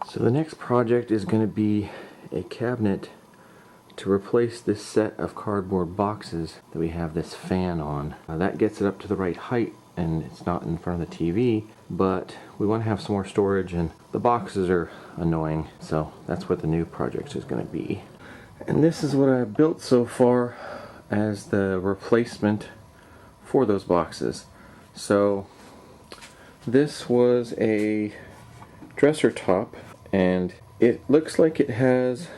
So the next project is going to be a cabinet to replace this set of cardboard boxes that we have this fan on. That gets it up to the right height and it's not in front of the TV, but we want to have some more storage and the boxes are annoying, so that's what the new project is going to be. And this is what I've built so far as the replacement for those boxes. So this was a dresser top, and it looks like it has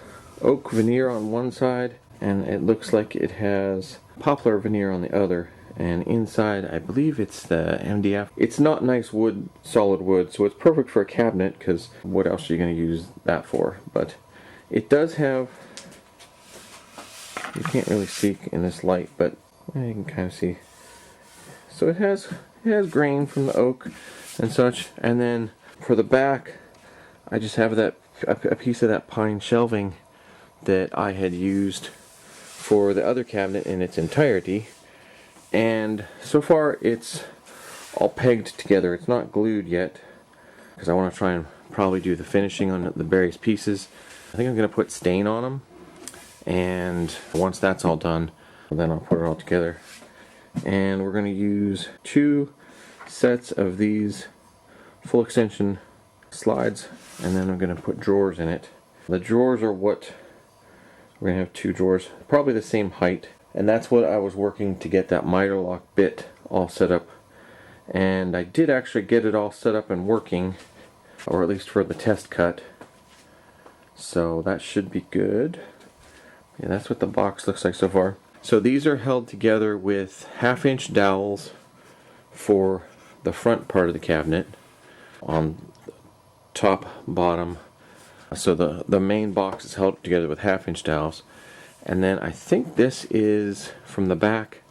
oak veneer on one side and it looks like it has poplar veneer on the other, and inside I believe it's the MDF. It's not nice wood, solid wood, so it's perfect for a cabinet because what else are you going to use that for? But it does have, you can't really see in this light, but you can kind of see. So it has grain from the oak and such, and then for the back I just have that a piece of that pine shelving that I had used for the other cabinet in its entirety, and so far it's all pegged together. It's not glued yet because I want to try and probably do the finishing on the various pieces. I think I'm going to put stain on them, and once that's all done then I'll put it all together. And we're going to use 2 sets of these full extension slides, and then I'm going to put drawers in it. The drawers are what we're going to have, 2 drawers, probably the same height, and that's what I was working to get that miter lock bit all set up. And I did actually get it all set up and working, or at least for the test cut, so that should be good. Yeah, that's what the box looks like so far. So these are held together with 1/2-inch dowels for the front part of the cabinet on top, bottom. So the main box is held together with 1/2-inch dowels, and then I think this is from the back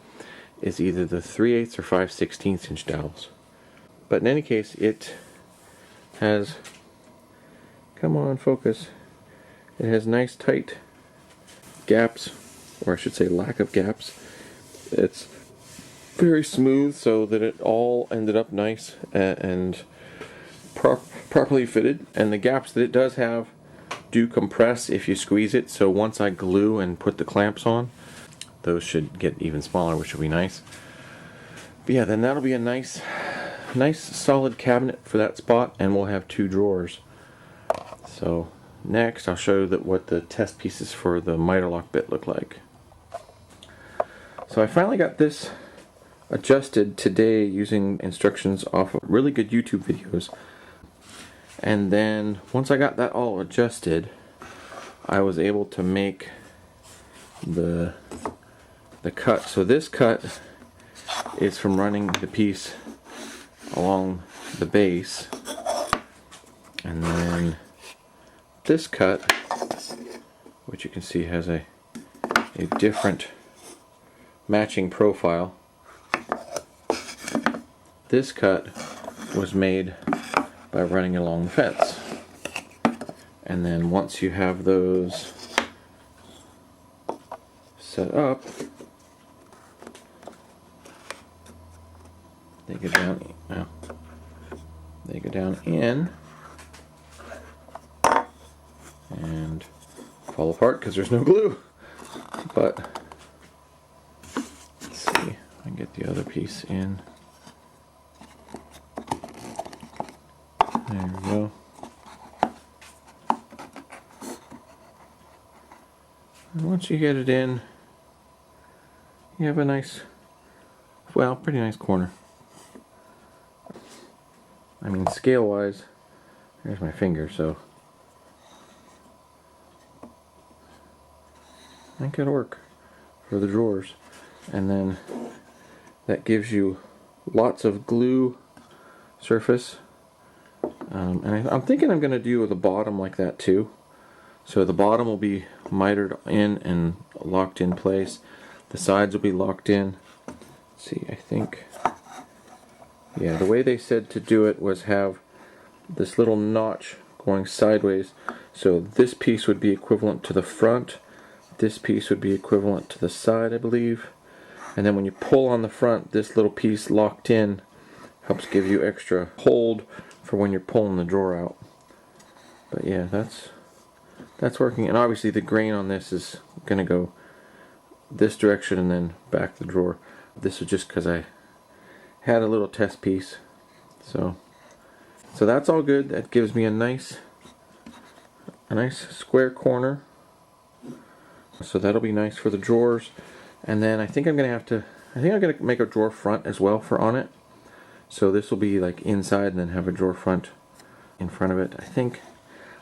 is either the 3/8 or 5/16 inch dowels. But in any case, it has, come on, focus, it has nice tight gaps, or I should say lack of gaps. It's very smooth so that it all ended up nice and properly fitted, and the gaps that it does have do compress if you squeeze it, so once I glue and put the clamps on, those should get even smaller, which will be nice. But yeah, then that'll be a nice solid cabinet for that spot, and we'll have 2 drawers. So next I'll show you what the test pieces for the miter lock bit look like. So I finally got this adjusted today using instructions off of really good YouTube videos. And then once I got that all adjusted, I was able to make the cut. So this cut is from running the piece along the base, and then this cut, which you can see has a different matching profile. This cut was made by running along the fence, and then once you have those set up, they go down. Now they go down in and fall apart because there's no glue. But let's see, I can get the other piece in. There we go. And once you get it in, you have a nice, well, pretty nice corner. I mean, scale wise, there's my finger, so I think it'll work for the drawers. And then that gives you lots of glue surface. And I'm thinking I'm going to do the bottom like that too. So the bottom will be mitered in and locked in place. The sides will be locked in. Let's see, I think, yeah, the way they said to do it was have this little notch going sideways. So this piece would be equivalent to the front. This piece would be equivalent to the side, I believe. And then when you pull on the front, this little piece locked in helps give you extra hold for when you're pulling the drawer out. But yeah, that's working. And obviously the grain on this is gonna go this direction and then back the drawer. This was just because I had a little test piece. So that's all good. That gives me a nice square corner. So that'll be nice for the drawers. And then I think I'm gonna make a drawer front as well for on it. So this will be like inside and then have a drawer front in front of it. I think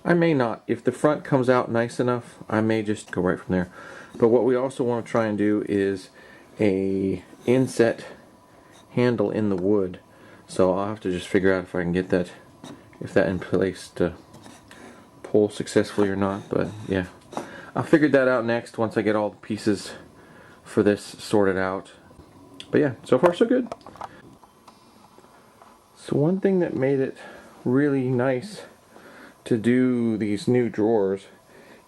I may not. If the front comes out nice enough, I may just go right from there. But what we also want to try and do is a inset handle in the wood. So I'll have to just figure out if I can get that, if that in place to pull successfully or not. But yeah, I'll figure that out next once I get all the pieces for this sorted out. But yeah, so far so good. So one thing that made it really nice to do these new drawers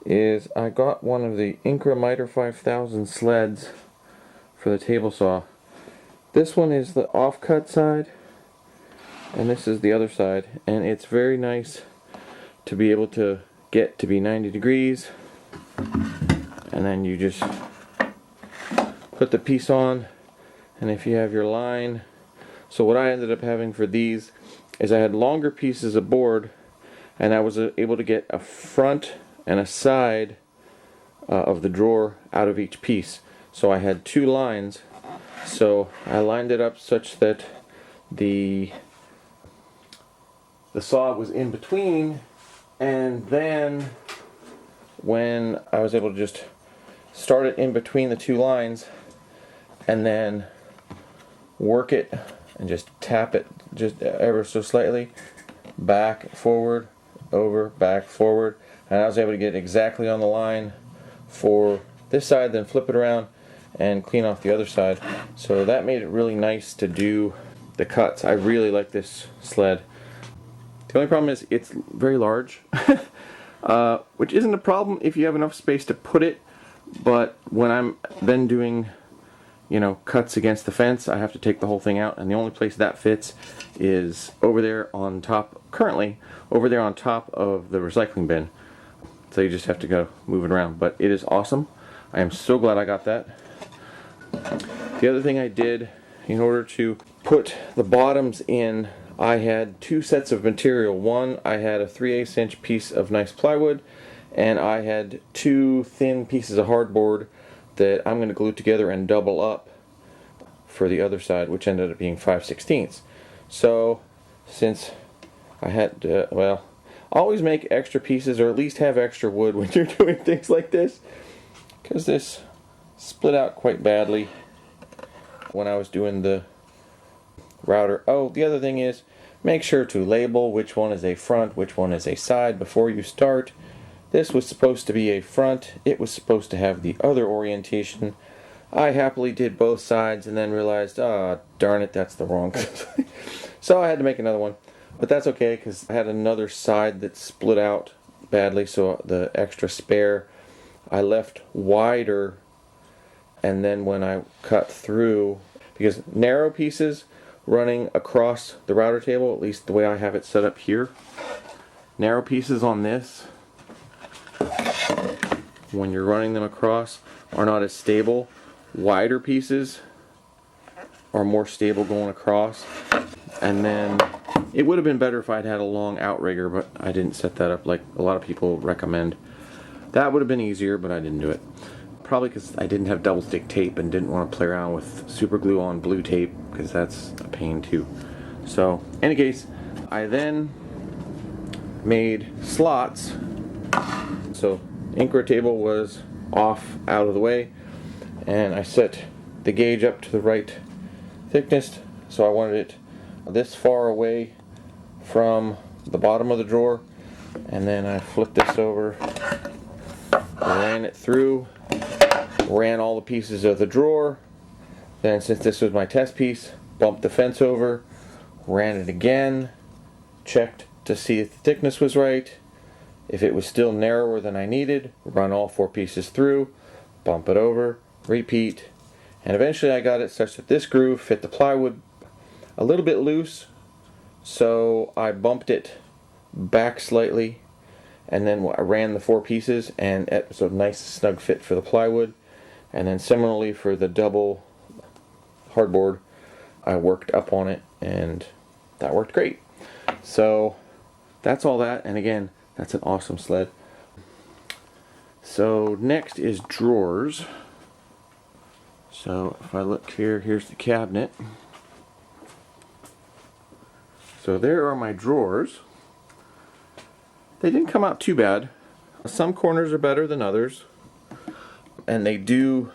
is I got one of the Incremiter 5000 sleds for the table saw. This one is the offcut side and this is the other side, and it's very nice to be able to get to be 90 degrees, and then you just put the piece on, and if you have your line. So what I ended up having for these is I had longer pieces of board, and I was able to get a front and a side of the drawer out of each piece. So I had two lines. So I lined it up such that the saw was in between, and then when I was able to just start it in between the two lines and then work it and just tap it just ever so slightly, back, forward, over, back, forward, and I was able to get exactly on the line for this side, then flip it around and clean off the other side. So that made it really nice to do the cuts. I really like this sled. The only problem is it's very large, which isn't a problem if you have enough space to put it, but when I'm then doing, you know, cuts against the fence, I have to take the whole thing out, and the only place that fits is over there on top, currently over there on top of the recycling bin. So you just have to go move it around, but it is awesome. I am so glad I got that. The other thing I did in order to put the bottoms in, I had two sets of material. One, I had a 3/8 inch piece of nice plywood, and I had two thin pieces of hardboard that I'm going to glue together and double up for the other side, which ended up being 5/16. So since I had to, well, always make extra pieces, or at least have extra wood when you're doing things like this, because this split out quite badly when I was doing the router. Oh, the other thing is, make sure to label which one is a front, which one is a side before you start. This was supposed to be a front. It was supposed to have the other orientation. I happily did both sides and then realized, ah, darn it, that's the wrong. So I had to make another one. But that's okay, because I had another side that split out badly, so the extra spare I left wider, and then when I cut through, because narrow pieces running across the router table, at least the way I have it set up here, narrow pieces on this, when you're running them across, are not as stable. Wider pieces are more stable going across. And then it would have been better if I'd had a long outrigger, but I didn't set that up like a lot of people recommend. That would have been easier, but I didn't do it. Probably because I didn't have double stick tape and didn't want to play around with super glue on blue tape, because that's a pain too. So, in any case, I then made slots. So, Incra table was off, out of the way, and I set the gauge up to the right thickness, so I wanted it this far away from the bottom of the drawer, and then I flipped this over, ran it through, ran all the pieces of the drawer, then since this was my test piece, bumped the fence over, ran it again, checked to see if the thickness was right. If it was still narrower than I needed, run all four pieces through, bump it over, repeat, and eventually I got it such that this groove fit the plywood a little bit loose, so I bumped it back slightly, and then I ran the 4 pieces, and it was a nice snug fit for the plywood. And then similarly for the double hardboard, I worked up on it, and that worked great. So that's all that, and again, that's an awesome sled. So next is drawers. So if I look here, here's the cabinet. So there are my drawers. They didn't come out too bad. Some corners are better than others. And they do,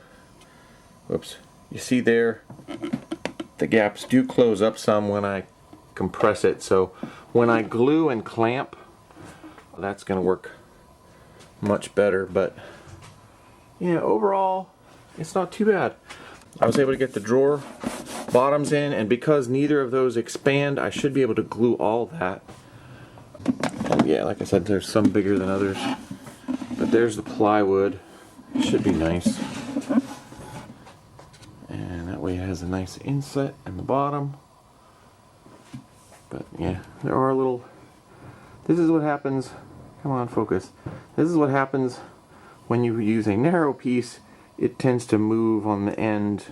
whoops, you see there, the gaps do close up some when I compress it. So when I glue and clamp, that's going to work much better. But yeah, overall, it's not too bad. I was able to get the drawer bottoms in, and because neither of those expand, I should be able to glue all that. And yeah, like I said, there's some bigger than others. But there's the plywood. It should be nice. And that way it has a nice inset in the bottom. But yeah, there are little... This is what happens... Come on, focus. This is what happens when you use a narrow piece. It tends to move on the end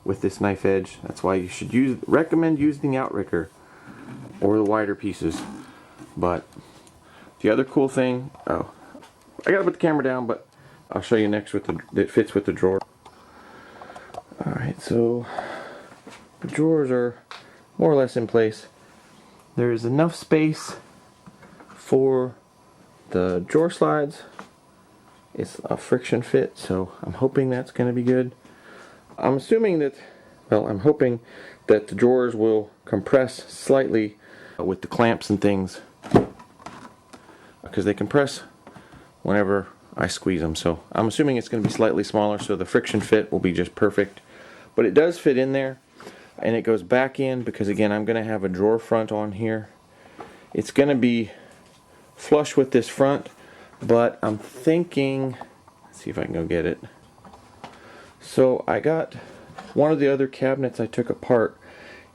with this knife edge. That's why you should recommend using the outrigger or the wider pieces. But the other cool thing, I gotta put the camera down, but I'll show you next with that fits with the drawer. Alright, so the drawers are more or less in place. There is enough space for the drawer slides. It's a friction fit, so I'm hoping that's going to be good. I'm assuming that, well, I'm hoping that the drawers will compress slightly with the clamps and things, because they compress whenever I squeeze them. So I'm assuming it's going to be slightly smaller, so the friction fit will be just perfect. But it does fit in there, and it goes back in because, again, I'm going to have a drawer front on here. It's going to be flush with this front, but I'm thinking, let's see if I can go get it. So I got one of the other cabinets I took apart.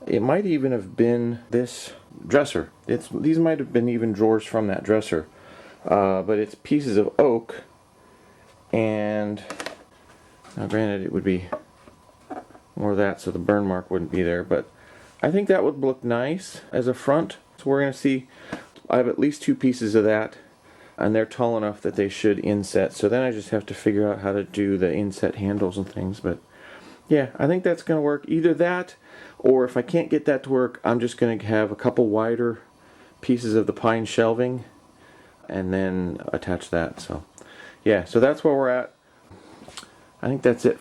It might even have been this dresser. These might have been even drawers from that dresser. But it's pieces of oak, and now granted it would be more of that so the burn mark wouldn't be there, but I think that would look nice as a front. So we're going to see, I have at least 2 pieces of that, and they're tall enough that they should inset. So then I just have to figure out how to do the inset handles and things. But yeah, I think that's going to work. Either that, or if I can't get that to work, I'm just going to have a couple wider pieces of the pine shelving and then attach that. So yeah, so that's where we're at. I think that's it